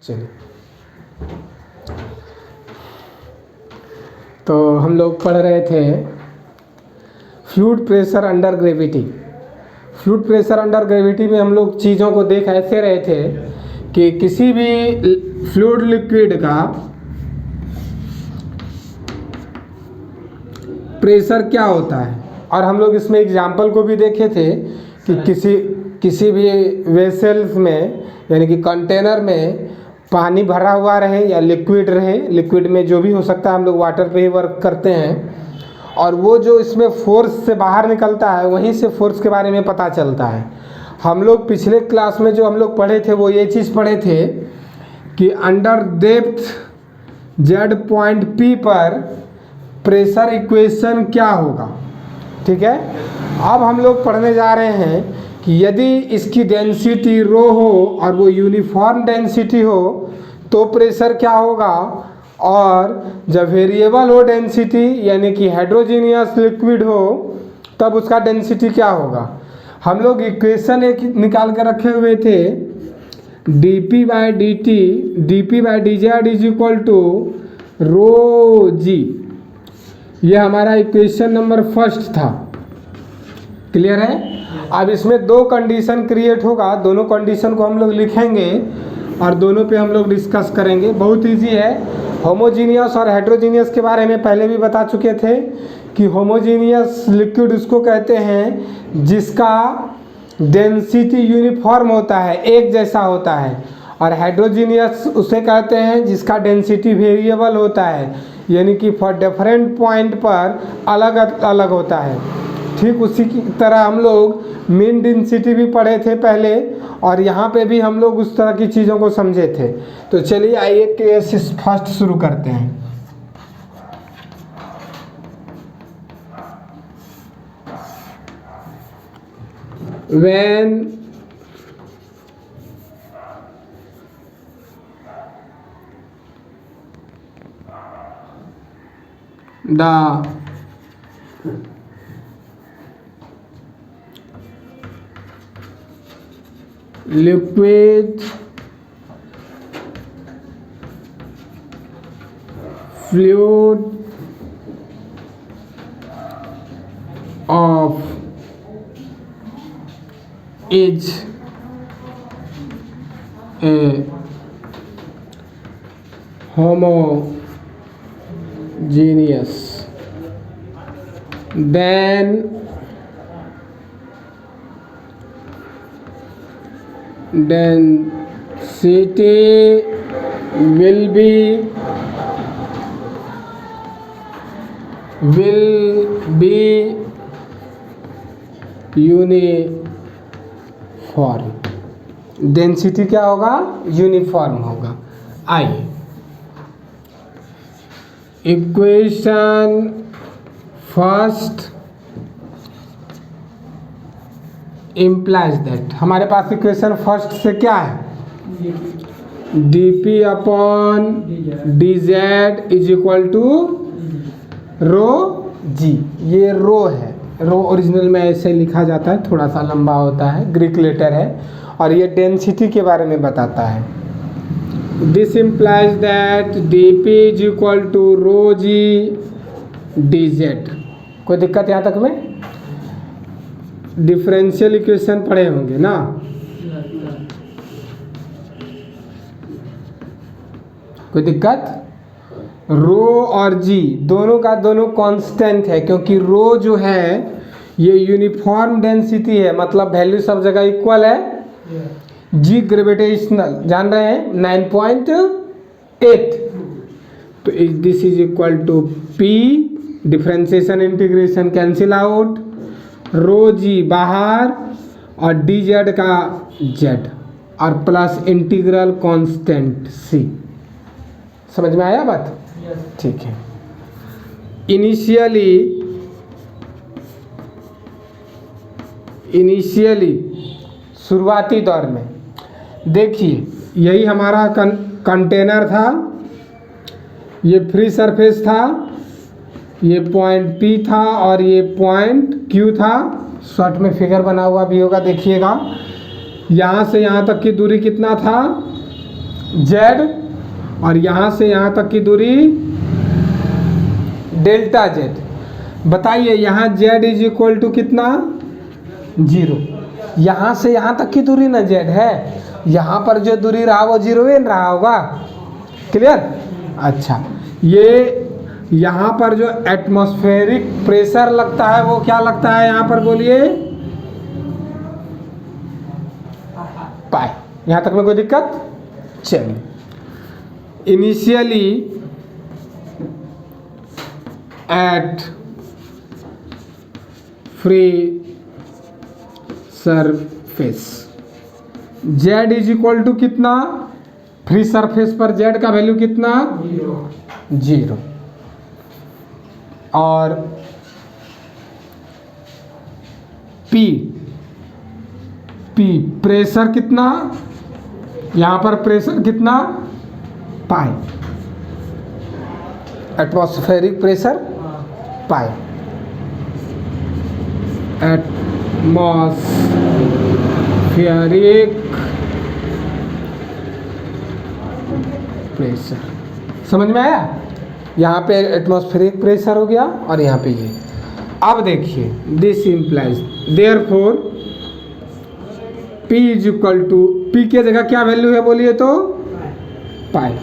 चलिए, तो हम लोग पढ़ रहे थे fluid pressure under gravity. Fluid pressure under gravity में हम लोग चीज़ों को देख ऐसे रहे थे कि किसी भी फ्लूइड लिक्विड का प्रेशर क्या होता है, और हम लोग इसमें एग्जाम्पल को भी देखे थे कि किसी भी वेसल्स में यानी कि कंटेनर में पानी भरा हुआ रहे या लिक्विड रहे, लिक्विड में जो भी हो सकता है, हम लोग वाटर पे ही वर्क करते हैं, और वो जो इसमें फोर्स से बाहर निकलता है वहीं से फोर्स के बारे में पता चलता है। हम लोग पिछले क्लास में जो हम लोग पढ़े थे वो ये चीज़ पढ़े थे कि under depth Z point P पर प्रेशर इक्वेशन क्या होगा। ठीक है, अब हम लोग पढ़ने जा रहे हैं कि यदि इसकी डेंसिटी रो हो और वो यूनिफॉर्म डेंसिटी हो तो प्रेशर क्या होगा, और जब वेरिएबल हो डेंसिटी यानी कि हेड्रोजीनियस लिक्विड हो तब उसका डेंसिटी क्या होगा। हम लोग इक्वेशन एक निकाल कर रखे हुए थे, dp by d z is equal to rho g. ये हमारा इक्वेशन नंबर फर्स्ट था। क्लियर है। अब इसमें दो कंडीशन क्रिएट होगा, दोनों कंडीशन को हम लोग लिखेंगे और दोनों पे हम लोग डिस्कस करेंगे। बहुत इजी है। होमोजीनियस और हेट्रोजीनियस के बारे में पहले भी बता चुके थे कि होमोजीनियस लिक्विड उसको कहते हैं जिसका डेंसिटी यूनिफॉर्म होता है, एक जैसा होता है, और हेट्रोजीनियस उसे कहते हैं जिसका डेंसिटी वेरिएबल होता है, यानी कि फॉर डिफरेंट पॉइंट पर अलग अलग होता है। ठीक उसी की तरह हम लोग मीन डेंसिटी भी पढ़े थे पहले, और यहाँ पे भी हम लोग उस तरह की चीज़ों को समझे थे। तो चलिए आइए केस फर्स्ट शुरू करते हैं। When the liquid fluid of is a homogeneous, then density will be uniform. Density क्या होगा, यूनिफॉर्म होगा। आइए, इक्वेशन फर्स्ट इम्प्लाइज दैट, हमारे पास इक्वेशन फर्स्ट से क्या है, dp upon d z is equal to rho g. ये रो है, रो ओरिजिनल में ऐसे लिखा जाता है, थोड़ा सा लंबा होता है, ग्रीक लेटर है, और ये डेंसिटी के बारे में बताता है। This implies that dp is equal to rho g d z. कोई दिक्कत यहाँ तक में? डिफरेंशियल इक्वेशन पढ़े होंगे ना। कोई दिक्कत? रो और जी दोनों का दोनों कांस्टेंट है, क्योंकि रो जो है ये यूनिफॉर्म डेंसिटी है, मतलब वैल्यू सब जगह इक्वल है। जी ग्रेविटेशनल जान रहे हैं 9.8, तो this is equal to p, differentiation integration cancel out, rho g बाहर और डी जेड का जेड, और प्लस इंटीग्रल कांस्टेंट सी। समझ में आया बात? ठीक है। इनिशियली शुरुआती दौर में देखिए, यही हमारा कंटेनर था, ये फ्री सरफेस था, ये पॉइंट पी था और ये पॉइंट क्यू था। शॉर्ट में फिगर बना हुआ भी होगा, देखिएगा। यहाँ से यहाँ तक की दूरी कितना था, जेड, और यहाँ से यहाँ तक की दूरी डेल्टा जेड। बताइए यहाँ जेड इज इक्वल टू कितना, 0। यहाँ से यहाँ तक की दूरी ना जेड है, यहाँ पर जो दूरी रहा वो 0 ही रहा होगा। क्लियर? अच्छा, ये यहाँ पर जो एटमॉस्फेरिक प्रेशर लगता है वो क्या लगता है यहाँ पर, बोलिए? पाई। यहाँ तक में कोई दिक्कत? चलिए, initially at free surface z is equal to कितना, फ्री सरफेस पर जेड का वैल्यू कितना, 0। और पी प्रेशर कितना, यहाँ पर प्रेशर कितना, pi, atmospheric pressure pi, atmospheric pressure. समझ में आया? यहाँ पे एटमॉस्फेरिक प्रेशर हो गया और यहाँ पे ये। अब देखिए, this implies therefore P is equal to, P के जगह क्या वैल्यू है बोलिए तो, पाई,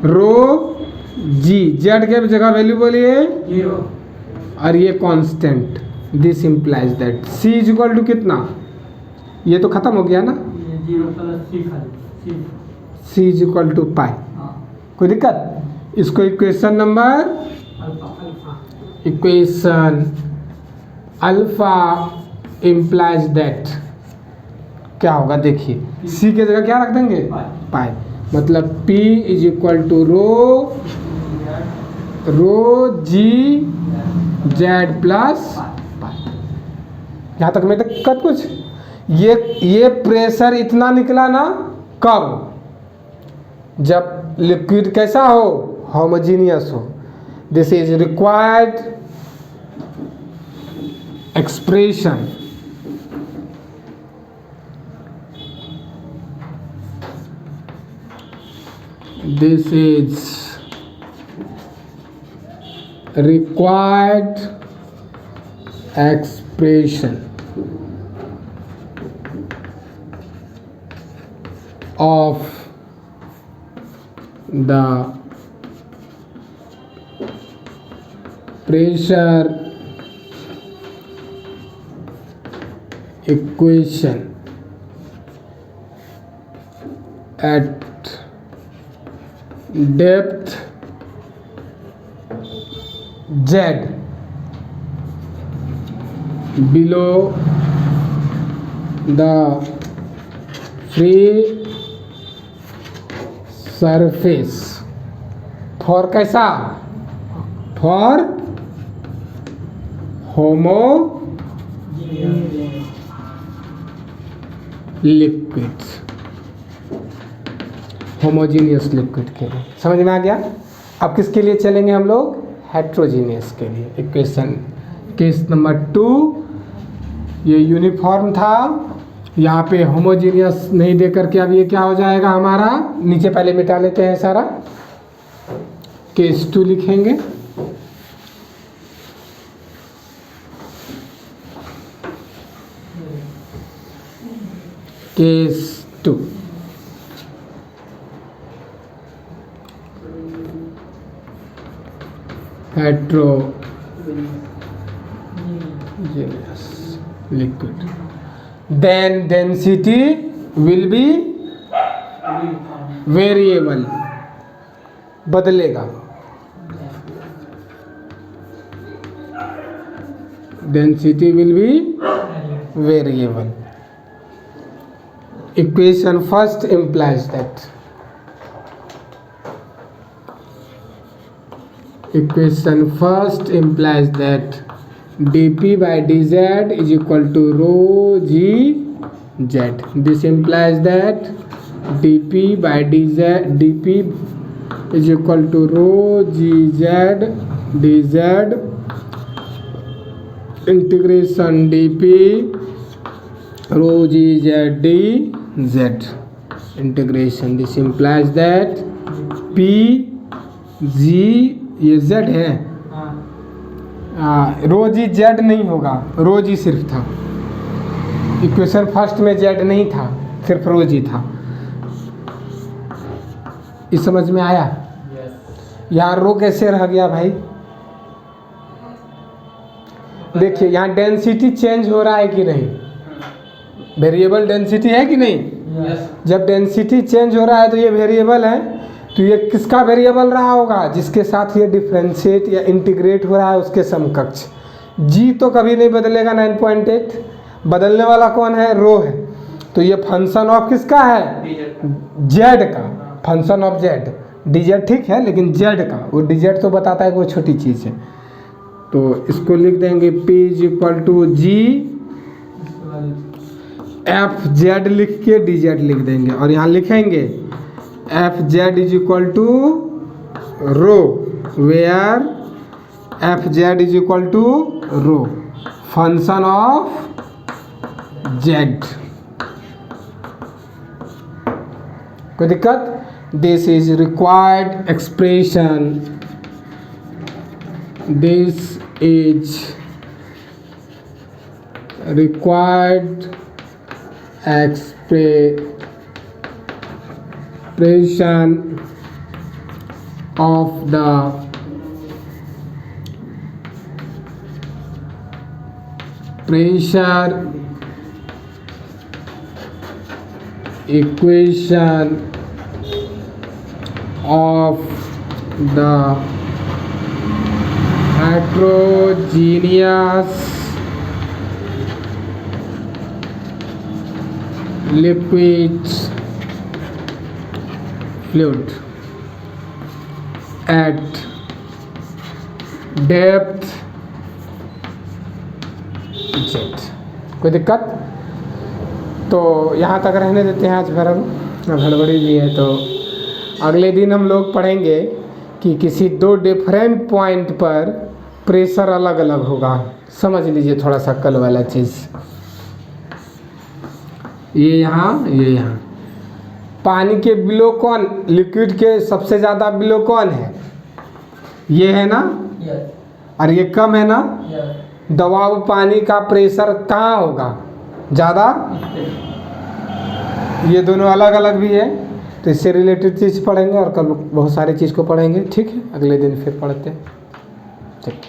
रो जी, जेड के जगह वैल्यू बोलिए 0, और ये constant. This implies that C is equal to कितना, ये तो खत्म हो गया ना, 0 प्लस C खाली C is equal to pi. कोई दिक्कत? इसको equation number, equation alpha implies that क्या होगा देखिए, C के जगह क्या रख देंगे, पाई, मतलब P is equal to rho G Z plus pi. यहाँ तक में दिक्कत कुछ? ये प्रेशर इतना निकला ना, कब? जब लिक्विड कैसा हो, होमोजीनियस हो। This is required expression. This is required expression of the pressure equation at depth Z below the free surface for कैसा, for लिक्विड, होमोजीनियस लिक्विड के लिए। समझ में आ गया? अब किसके लिए चलेंगे हम लोग, हेट्रोजीनियस के लिए। इक्वेशन केस नंबर 2, ये यूनिफॉर्म था, यहाँ पे होमोजीनियस नहीं दे करके अब ये क्या हो जाएगा हमारा, नीचे पहले मिटा लेते हैं सारा, केस 2 लिखेंगे। Case 2, heterogeneous liquid, then density will be variable, बदलेगा, density will be variable. Equation first implies that, equation first implies that dP by dz is equal to rho g z. This implies that dP by dP is equal to rho g z dz integration dP rho g z dz. Integration this implies that P G ये Z है, रो G Z नहीं होगा, रो जी सिर्फ था। Equation first में Z नहीं था, सिर्फ रो जी था। इस समझ में आया? यहाँ रो कैसे रह गया भाई? देखिए यहाँ डेंसिटी चेंज हो रहा है कि नहीं, वेरिएबल डेंसिटी है कि नहीं? जब डेंसिटी चेंज हो रहा है तो ये वेरिएबल है, तो ये किसका वेरिएबल रहा होगा? जिसके साथ ये डिफ्रेंशिएट या इंटीग्रेट हो रहा है उसके समकक्ष। जी तो कभी नहीं बदलेगा 9.8, बदलने वाला कौन है? रो है। तो ये फंक्शन ऑफ किसका है? जेड का, फंक्शन ऑफ जेड। डीजेड ठीक है, लेकिन जेड का, वो डीजेड तो बताता है कि वो छोटी चीज़ है। तो इसको लिख देंगे P is equal to G F Z लिख के डी जेड लिख देंगे, और यहाँ लिखेंगे F Z is equal to rho, where F Z is equal to rho, function of Z. कोई दिक्कत? दिस इज रिक्वायर्ड एक्सप्रेशन, दिस is required expression of the pressure equation of the heterogeneous liquid fluid at depth z। कोई दिक्कत? तो यहाँ तक रहने देते हैं आज भर, हड़बड़ी भी है। तो अगले दिन हम लोग पढ़ेंगे कि किसी दो डिफरेंट पॉइंट पर प्रेशर अलग अलग होगा। समझ लीजिए थोड़ा सा कल वाला चीज़, ये यहाँ पानी के बिलो कौन, लिक्विड के सबसे ज़्यादा बिलो कौन है? ये है ना, और ये कम है ना। दबाव पानी का प्रेशर कहाँ होगा ज़्यादा? ये दोनों अलग अलग भी है, तो इससे रिलेटेड चीज़ पढ़ेंगे, और कल बहुत सारी चीज़ को पढ़ेंगे। ठीक है, अगले दिन फिर पढ़ते हैं। ठीक।